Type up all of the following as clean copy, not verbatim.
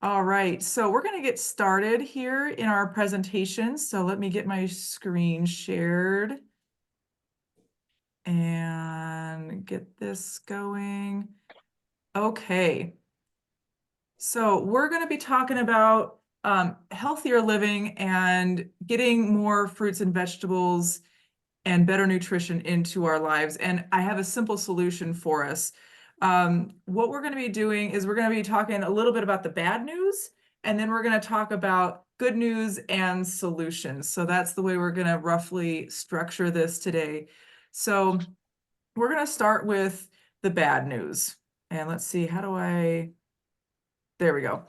All right, so we're going to get started here in our presentation. So let me get my screen shared and get this going. Okay, so we're going to be talking about healthier living and getting more fruits and vegetables and better nutrition into our lives. And I have a simple solution for us. What we're going to be doing is we're going to be talking a little bit about the bad news, and then we're going to talk about good news and solutions. So that's the way we're going to roughly structure this today. So we're going to start with the bad news. And let's see, there we go.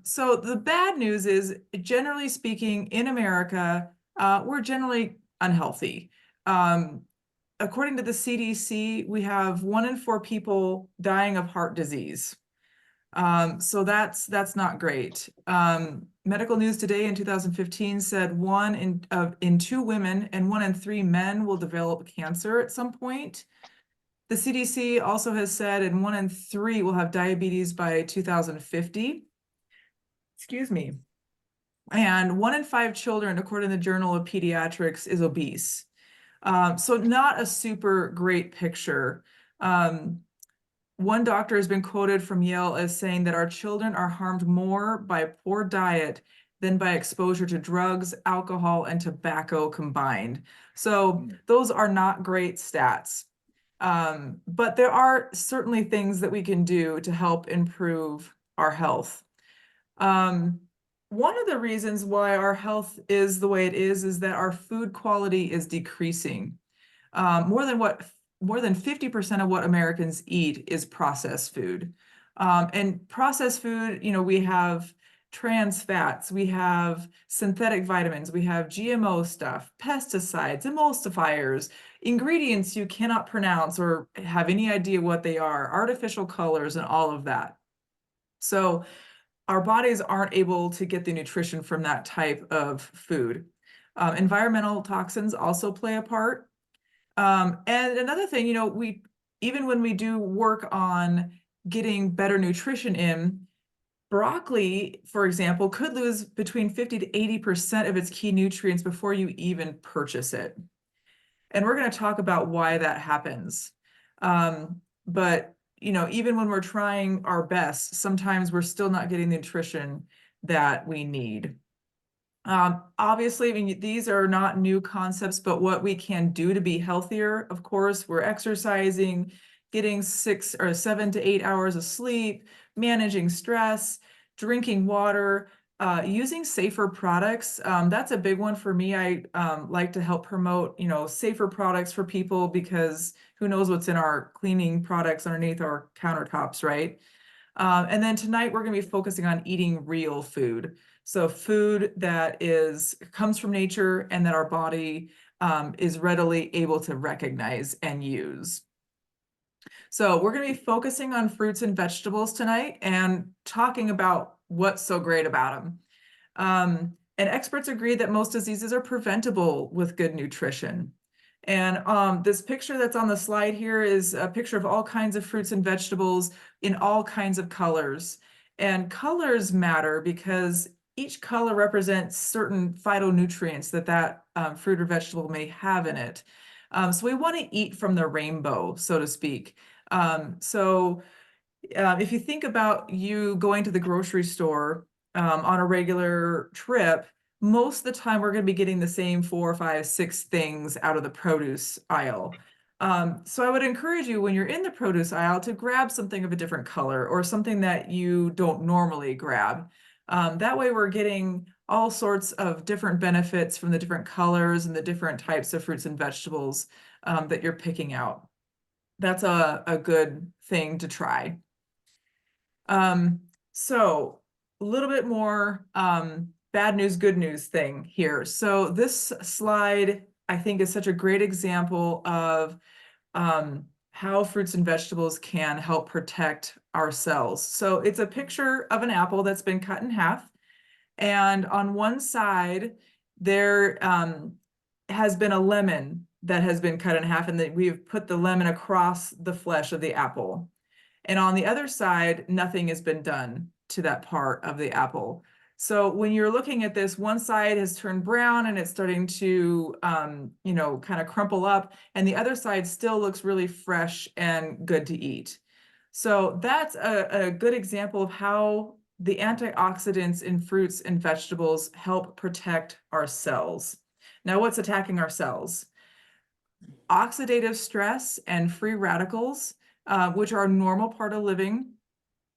So the bad news is, generally speaking, in America, we're generally unhealthy. According to the CDC, we have 1 in 4 people dying of heart disease. So that's not great. Medical News Today in 2015 said 1 in 2 women and 1 in 3 men will develop cancer at some point. The CDC also has said and 1 in 3 will have diabetes by 2050. Excuse me. And 1 in 5 children, according to the Journal of Pediatrics, is obese. So not a super great picture. One doctor has been quoted from Yale as saying that our children are harmed more by poor diet than by exposure to drugs, alcohol, and tobacco combined. So those are not great stats. But there are certainly things that we can do to help improve our health. One of the reasons why our health is the way it is that our food quality is decreasing. More than 50% of what Americans eat is processed food. And processed food, we have trans fats, we have synthetic vitamins, we have GMO stuff, pesticides, emulsifiers, ingredients you cannot pronounce or have any idea what they are, artificial colors, and all of that. So our bodies aren't able to get the nutrition from that type of food. Environmental toxins also play a part. And another thing, even when we do work on getting better nutrition in, broccoli, for example, could lose between 50 to 80% of its key nutrients before you even purchase it. And we're going to talk about why that happens. But even when we're trying our best, sometimes we're still not getting the nutrition that we need. Obviously, I mean, these are not new concepts, but what we can do to be healthier, of course, we're exercising, getting 6 or 7 to 8 hours of sleep, managing stress, drinking water, using safer products. That's a big one for me. I like to help promote, safer products for people, because who knows what's in our cleaning products underneath our countertops, right? And then tonight we're going to be focusing on eating real food. So food that comes from nature and that our body is readily able to recognize and use. So we're going to be focusing on fruits and vegetables tonight and talking about what's so great about them. And experts agree that most diseases are preventable with good nutrition. And this picture that's on the slide here is a picture of all kinds of fruits and vegetables in all kinds of colors. And colors matter because each color represents certain phytonutrients that fruit or vegetable may have in it. So we want to eat from the rainbow, so to speak. If you think about you going to the grocery store on a regular trip, most of the time we're going to be getting the same 4, 5, 6 things out of the produce aisle. So I would encourage you, when you're in the produce aisle, to grab something of a different color or something that you don't normally grab. That way we're getting all sorts of different benefits from the different colors and the different types of fruits and vegetables that you're picking out. That's a good thing to try. So a little bit more bad news, good news thing here. So this slide, I think, is such a great example of how fruits and vegetables can help protect our cells. So it's a picture of an apple that's been cut in half. And on one side, there has been a lemon that has been cut in half, and that we've put the lemon across the flesh of the apple. And on the other side, nothing has been done to that part of the apple. So when you're looking at this, one side has turned brown and it's starting to, kind of crumple up, and the other side still looks really fresh and good to eat. So that's a good example of how the antioxidants in fruits and vegetables help protect our cells. Now, what's attacking our cells? Oxidative stress and free radicals, which are a normal part of living.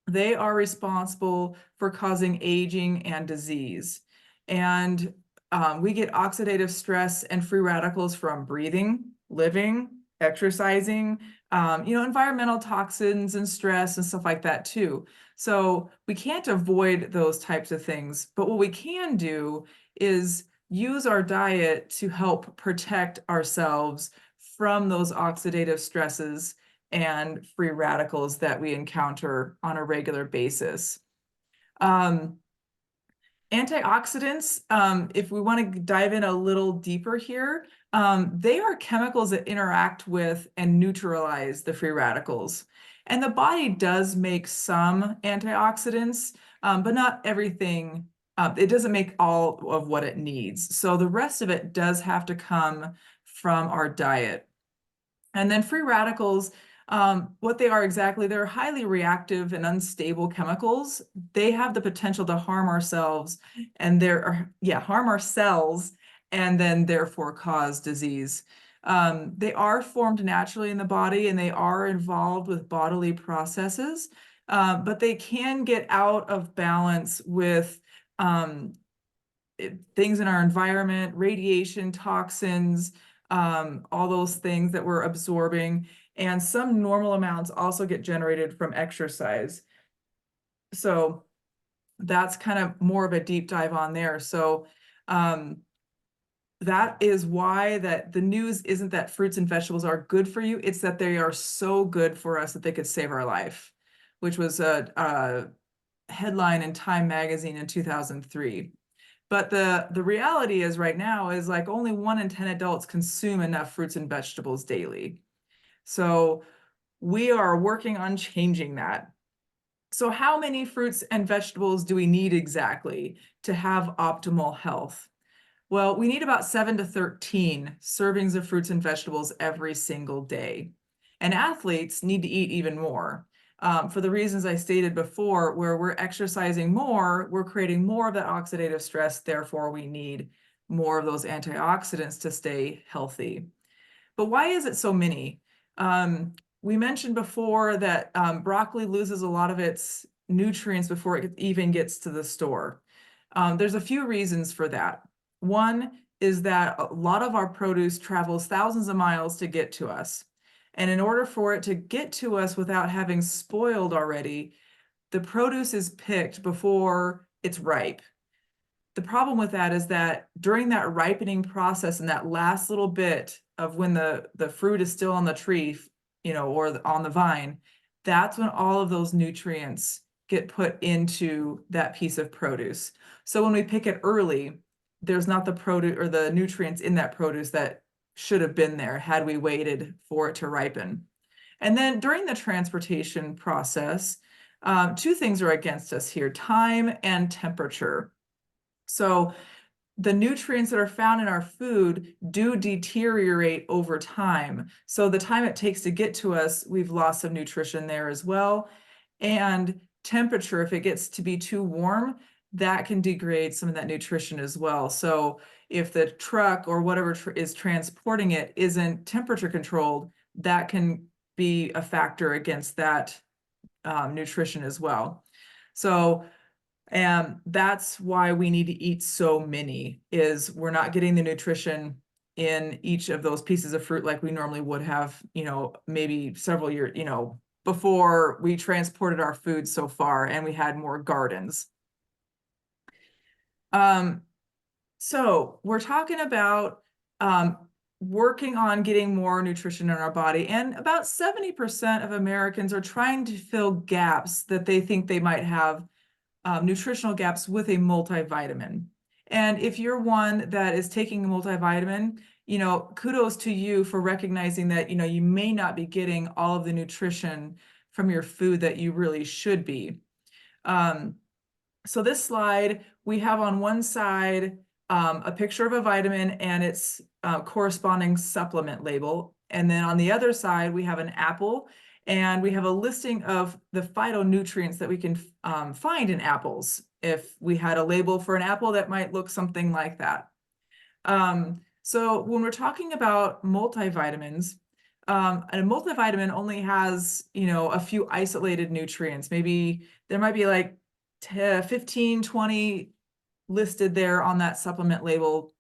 They are responsible for causing aging and disease. And we get oxidative stress and free radicals from breathing, living, exercising, environmental toxins and stress and stuff like that too. So we can't avoid those types of things, but what we can do is use our diet to help protect ourselves from those oxidative stresses and free radicals that we encounter on a regular basis. Antioxidants, if we want to dive in a little deeper here, they are chemicals that interact with and neutralize the free radicals. And the body does make some antioxidants, but not everything. It doesn't make all of what it needs. So the rest of it does have to come from our diet. And then free radicals, what they are exactly, they're highly reactive and unstable chemicals. They have the potential to harm ourselves and harm our cells and then therefore cause disease. They are formed naturally in the body and they are involved with bodily processes, but they can get out of balance with things in our environment, radiation, toxins, all those things that we're absorbing. And some normal amounts also get generated from exercise. So that's kind of more of a deep dive on there. So that is why that the news isn't that fruits and vegetables are good for you. It's that they are so good for us that they could save our life, which was a headline in Time magazine in 2003. But the reality is right now is like only 1 in 10 adults consume enough fruits and vegetables daily. So we are working on changing that. So how many fruits and vegetables do we need exactly to have optimal health? Well, we need about 7 to 13 servings of fruits and vegetables every single day. And athletes need to eat even more. For the reasons I stated before, where we're exercising more, we're creating more of that oxidative stress, therefore we need more of those antioxidants to stay healthy. But why is it so many? We mentioned before that broccoli loses a lot of its nutrients before it even gets to the store. There's a few reasons for that. One is that a lot of our produce travels thousands of miles to get to us. And in order for it to get to us without having spoiled already, the produce is picked before it's ripe. The problem with that is that during that ripening process and that last little bit of when the fruit is still on the tree, or on the vine, that's when all of those nutrients get put into that piece of produce. So when we pick it early, there's not the produce or the nutrients in that produce that should have been there had we waited for it to ripen. And then during the transportation process, two things are against us here: time and temperature. So the nutrients that are found in our food do deteriorate over time. So the time it takes to get to us, we've lost some nutrition there as well. And temperature, if it gets to be too warm, that can degrade some of that nutrition as well. So if the truck or whatever is transporting it isn't temperature controlled, that can be a factor against that nutrition as well. So and that's why we need to eat so many, is we're not getting the nutrition in each of those pieces of fruit like we normally would have, maybe several years, before we transported our food so far and we had more gardens. So we're talking about working on getting more nutrition in our body, and about 70% of Americans are trying to fill gaps that they think they might have, nutritional gaps, with a multivitamin. And if you're one that is taking a multivitamin, kudos to you for recognizing that, you may not be getting all of the nutrition from your food that you really should be. So this slide, we have on one side a picture of a vitamin and its corresponding supplement label. And then on the other side, we have an apple, and we have a listing of the phytonutrients that we can find in apples. If we had a label for an apple, that might look something like that. So when we're talking about multivitamins, a multivitamin only has, a few isolated nutrients. Maybe there might be like 15, 20 listed there on that supplement label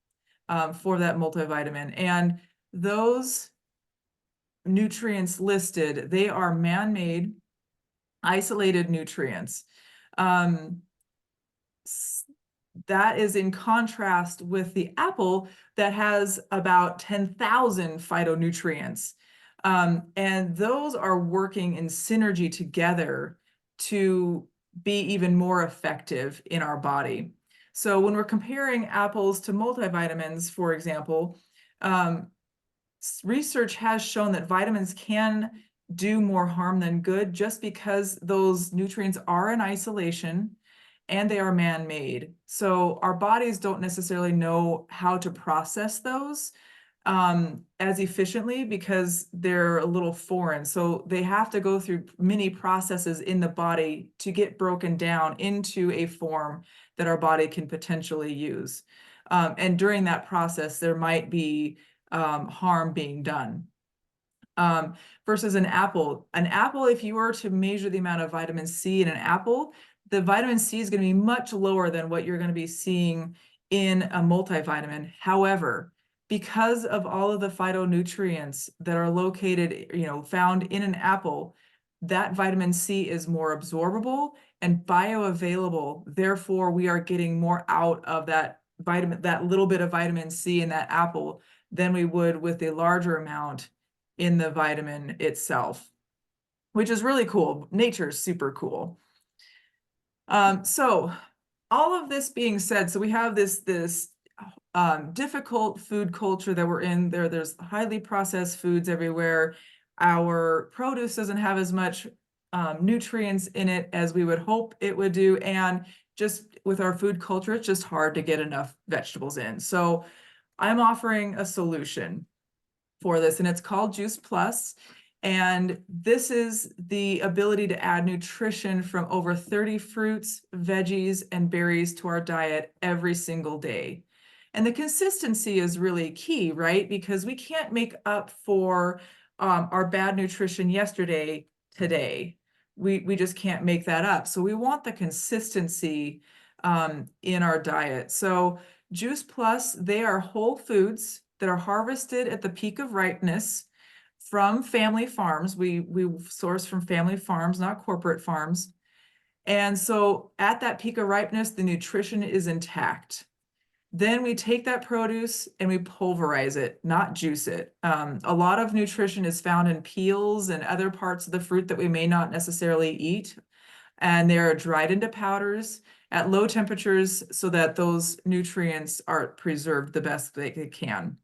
for that multivitamin. And those nutrients listed, they are man-made, isolated nutrients. That is in contrast with the apple that has about 10,000 phytonutrients. And those are working in synergy together to be even more effective in our body. So when we're comparing apples to multivitamins, for example, research has shown that vitamins can do more harm than good just because those nutrients are in isolation and they are man-made. So our bodies don't necessarily know how to process those as efficiently because they're a little foreign. So they have to go through many processes in the body to get broken down into a form that our body can potentially use. And during that process, there might be harm being done. Versus an apple. An apple, if you were to measure the amount of vitamin C in an apple, the vitamin C is going to be much lower than what you're going to be seeing in a multivitamin. However, because of all of the phytonutrients that are located, found in an apple, that vitamin C is more absorbable and bioavailable. Therefore, we are getting more out of that little bit of vitamin C in that apple than we would with a larger amount in the vitamin itself, which is really cool. Nature is super cool. So all of this being said, so we have this difficult food culture that we're in. There's highly processed foods everywhere. Our produce doesn't have as much nutrients in it as we would hope it would do. And just with our food culture, it's just hard to get enough vegetables in. So I'm offering a solution for this, and it's called Juice Plus. And this is the ability to add nutrition from over 30 fruits, veggies, and berries to our diet every single day. And the consistency is really key, right? Because we can't make up for our bad nutrition yesterday, today. We just can't make that up. So we want the consistency in our diet. So Juice Plus, they are whole foods that are harvested at the peak of ripeness from family farms. We source from family farms, not corporate farms. And so at that peak of ripeness, the nutrition is intact. Then we take that produce and we pulverize it, not juice it. A lot of nutrition is found in peels and other parts of the fruit that we may not necessarily eat. And they're dried into powders at low temperatures so that those nutrients are preserved the best they can.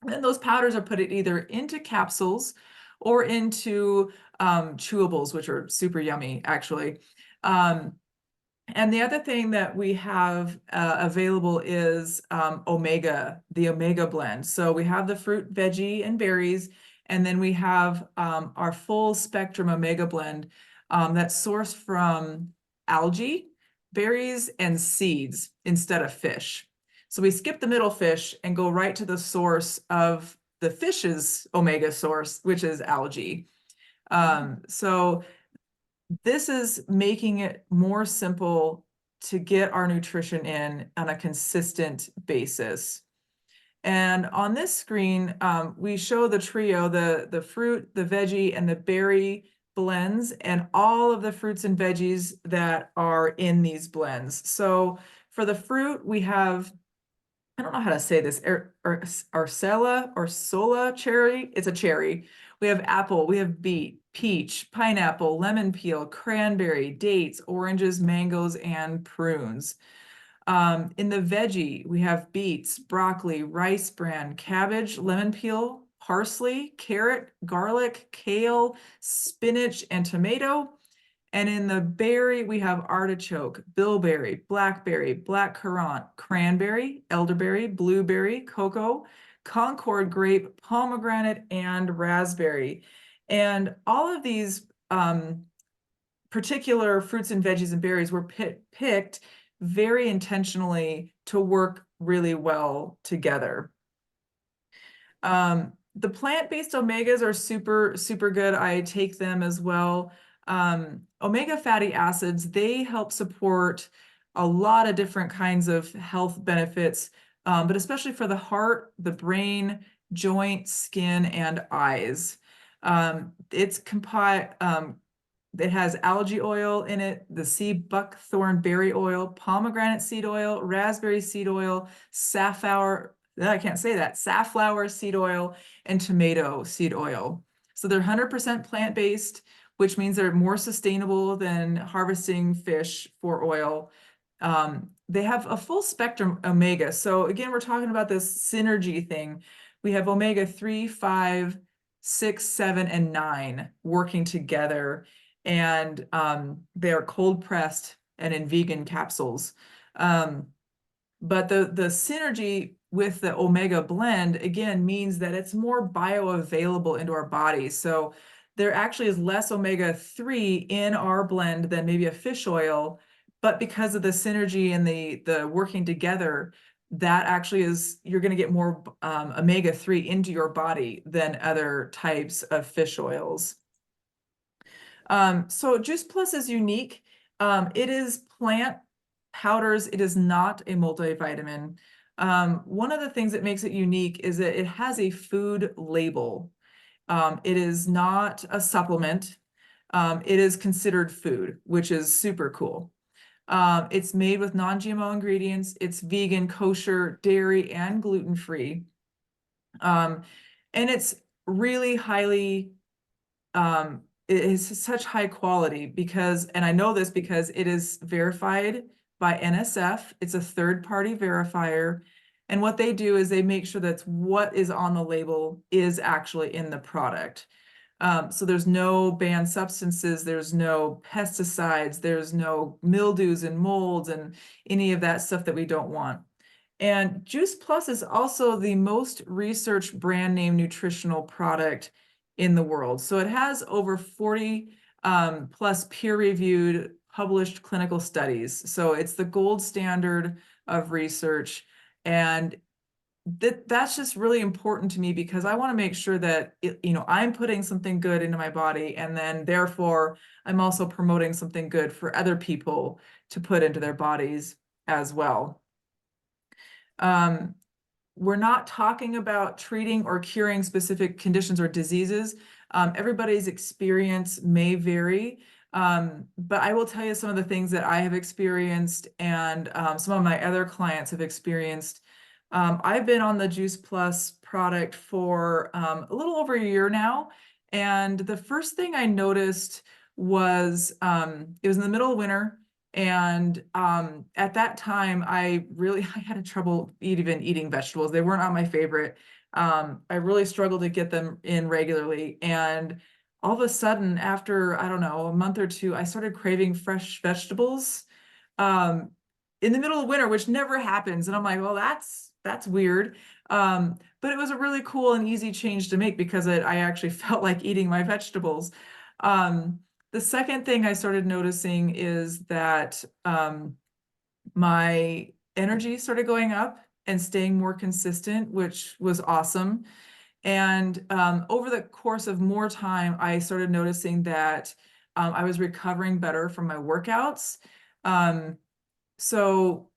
And then those powders are put either into capsules or into chewables, which are super yummy, actually. And the other thing that we have available is the Omega blend. So we have the fruit, veggie, and berries, and then we have our full spectrum Omega blend that's sourced from algae, berries, and seeds instead of fish. So we skip the middle fish and go right to the source of the fish's omega source, which is algae. So this is making it more simple to get our nutrition in on a consistent basis. And on this screen, we show the trio, the fruit, the veggie, and the berry blends, and all of the fruits and veggies that are in these blends. So for the fruit, we have, I don't know how to say this, Arcella or Sola cherry. It's a cherry. We have apple, we have beet, peach, pineapple, lemon peel, cranberry, dates, oranges, mangoes, and prunes. In the veggie, we have beets, broccoli, rice bran, cabbage, lemon peel, parsley, carrot, garlic, kale, spinach, and tomato. And in the berry, we have artichoke, bilberry, blackberry, blackcurrant, cranberry, elderberry, blueberry, cocoa, Concord grape, pomegranate, and raspberry. And all of these particular fruits and veggies and berries were picked very intentionally to work really well together. The plant-based omegas are super, super good. I take them as well. Omega fatty acids, they help support a lot of different kinds of health benefits, but especially for the heart, the brain, joint, skin, and eyes. It has algae oil in it, the sea buckthorn berry oil, pomegranate seed oil, raspberry seed oil, I can't say that, safflower seed oil, and tomato seed oil. So they're 100% plant-based, which means they're more sustainable than harvesting fish for oil. They have a full spectrum omega. So again, we're talking about this synergy thing. We have omega 3, 5, 6, 7, and 9 working together. And they are cold pressed and in vegan capsules. But the synergy with the omega blend, again, means that it's more bioavailable into our body. So there actually is less omega-3 in our blend than maybe a fish oil, but because of the synergy and the working together, that actually is, you're going to get more omega-3 into your body than other types of fish oils. So Juice Plus is unique. It is plant powders. It is not a multivitamin. One of the things that makes it unique is that it has a food label. It is not a supplement. It is considered food, which is super cool. It's made with non-GMO ingredients. It's vegan, kosher, dairy, and gluten-free. And it's really highly it is such high quality because, and I know this because it is verified by NSF. It's a third-party verifier. And what they do is they make sure that what is on the label is actually in the product. So there's no banned substances, there's no pesticides, there's no mildews and molds and any of that stuff that we don't want. And Juice Plus is also the most researched brand name nutritional product in the world. So it has over 40 plus peer-reviewed published clinical studies. So it's the gold standard of research. And that's just really important to me because I want to make sure that I'm putting something good into my body, and then therefore I'm also promoting something good for other people to put into their bodies as well. We're not talking about treating or curing specific conditions or diseases. Everybody's experience may vary, but I will tell you some of the things that I have experienced and some of my other clients have experienced. I've been on the Juice Plus product for a little over a year now, and the first thing I noticed was it was in the middle of winter. And at that time, I had trouble even eating vegetables. They weren't on my favorite. I really struggled to get them in regularly. And all of a sudden, after, I don't know, a month or two, I started craving fresh vegetables in the middle of winter, which never happens. And I'm like, well, that's weird. But it was a really cool and easy change to make because I actually felt like eating my vegetables. The second thing I started noticing is that my energy started going up and staying more consistent, which was awesome. And over the course of more time, I started noticing that I was recovering better from my workouts. So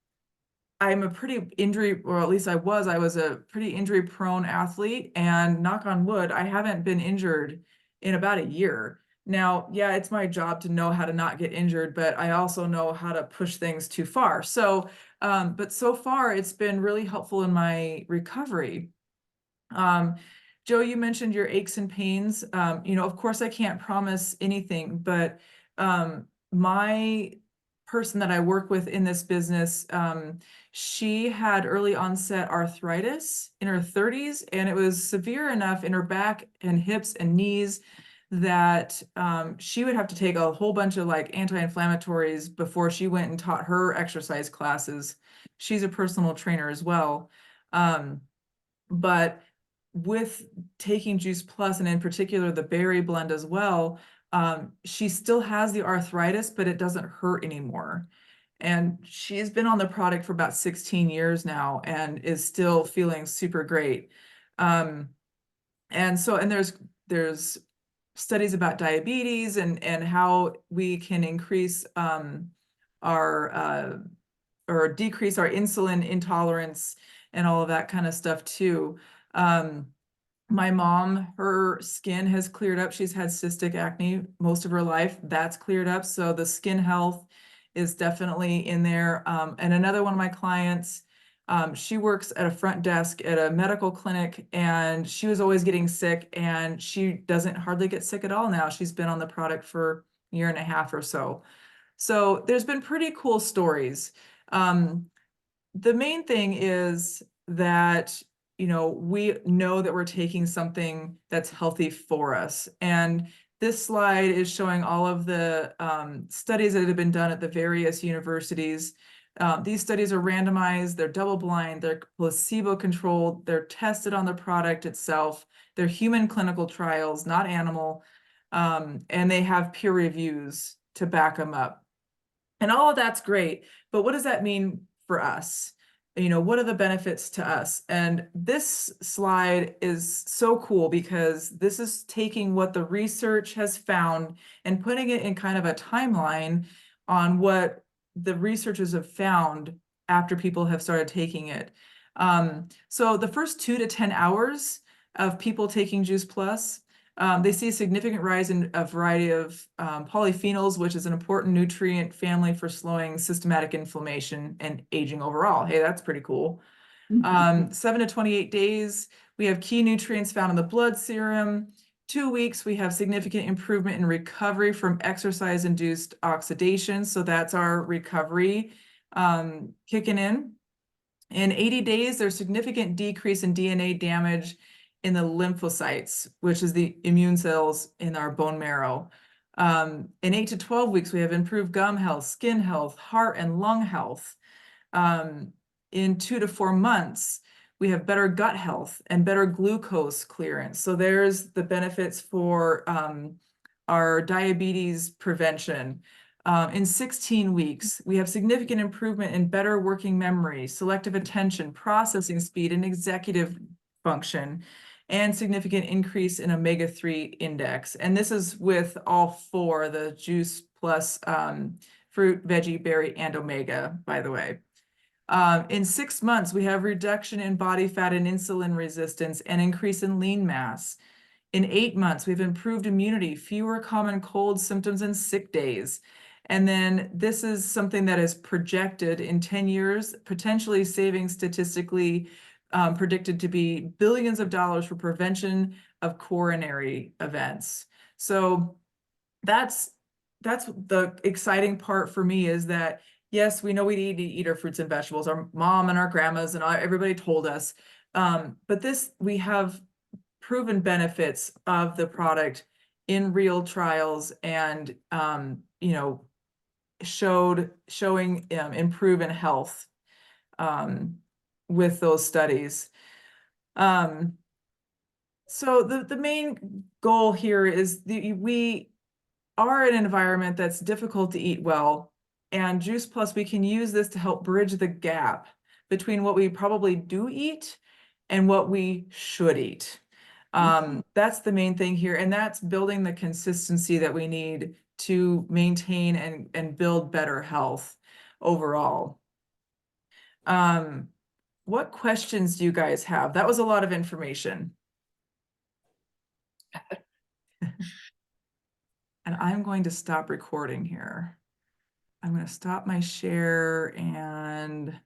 I'm a pretty injury, or at least I was a pretty injury prone athlete, and knock on wood, I haven't been injured in about a year. Now, yeah, it's my job to know how to not get injured, but I also know how to push things too far. So, but so far it's been really helpful in my recovery. Joe, you mentioned your aches and pains. Of course I can't promise anything, but my person that I work with in this business, she had early onset arthritis in her 30s, and it was severe enough in her back and hips and knees that she would have to take a whole bunch of like anti-inflammatories before she went and taught her exercise classes. She's a personal trainer as well. But with taking Juice Plus, and in particular the berry blend as well, she still has the arthritis, but it doesn't hurt anymore. And she's been on the product for about 16 years now and is still feeling super great. Um, and there's studies about diabetes and how we can increase our or decrease our insulin intolerance and all of that kind of stuff too. Um, my mom, her skin has cleared up. She's had cystic acne most of her life. That's cleared up. So the skin health is definitely in there. And another one of my clients, she works at a front desk at a medical clinic, and she was always getting sick, and she doesn't hardly get sick at all now. She's been on the product for a year and a half or so. So there's been pretty cool stories. Um, the main thing is that, we know that we're taking something that's healthy for us. And this slide is showing all of the studies that have been done at the various universities. These studies are randomized, they're double blind, they're placebo controlled, they're tested on the product itself, they're human clinical trials, not animal, and they have peer reviews to back them up. And all of that's great, but what does that mean for us? What are the benefits to us? And this slide is so cool because this is taking what the research has found and putting it in kind of a timeline on what the researchers have found after people have started taking it. So the first 2 to 10 hours of people taking Juice Plus, they see a significant rise in a variety of polyphenols, which is an important nutrient family for slowing systematic inflammation and aging overall. Hey, that's pretty cool. 7 to 28 days, we have key nutrients found in the blood serum. 2 weeks, we have significant improvement in recovery from exercise-induced oxidation. So that's our recovery kicking in. In 80 days, there's significant decrease in DNA damage in the lymphocytes, which is the immune cells in our bone marrow. In 8 to 12 weeks, we have improved gum health, skin health, heart and lung health. In 2 to 4 months, we have better gut health and better glucose clearance. So there's the benefits for our diabetes prevention. In 16 weeks, we have significant improvement in better working memory, selective attention, processing speed, and executive function, and significant increase in omega-3 index. And this is with all 4, the Juice Plus fruit, veggie, berry, and omega, by the way. In 6 months, we have reduction in body fat and insulin resistance and increase in lean mass. In 8 months, we've improved immunity, fewer common cold symptoms and sick days. And then this is something that is projected in 10 years, potentially saving statistically predicted to be billions of dollars for prevention of coronary events. So that's the exciting part for me, is that, yes, we know we need to eat our fruits and vegetables. Our mom and our grandmas and everybody told us. But we have proven benefits of the product in real trials, and showing improvement health with those studies. So the main goal here is we are in an environment that's difficult to eat well, and Juice Plus, we can use this to help bridge the gap between what we probably do eat and what we should eat. That's the main thing here, and that's building the consistency that we need to maintain and build better health overall. What questions do you guys have? That was a lot of information. And I'm going to stop recording here. I'm going to stop my share and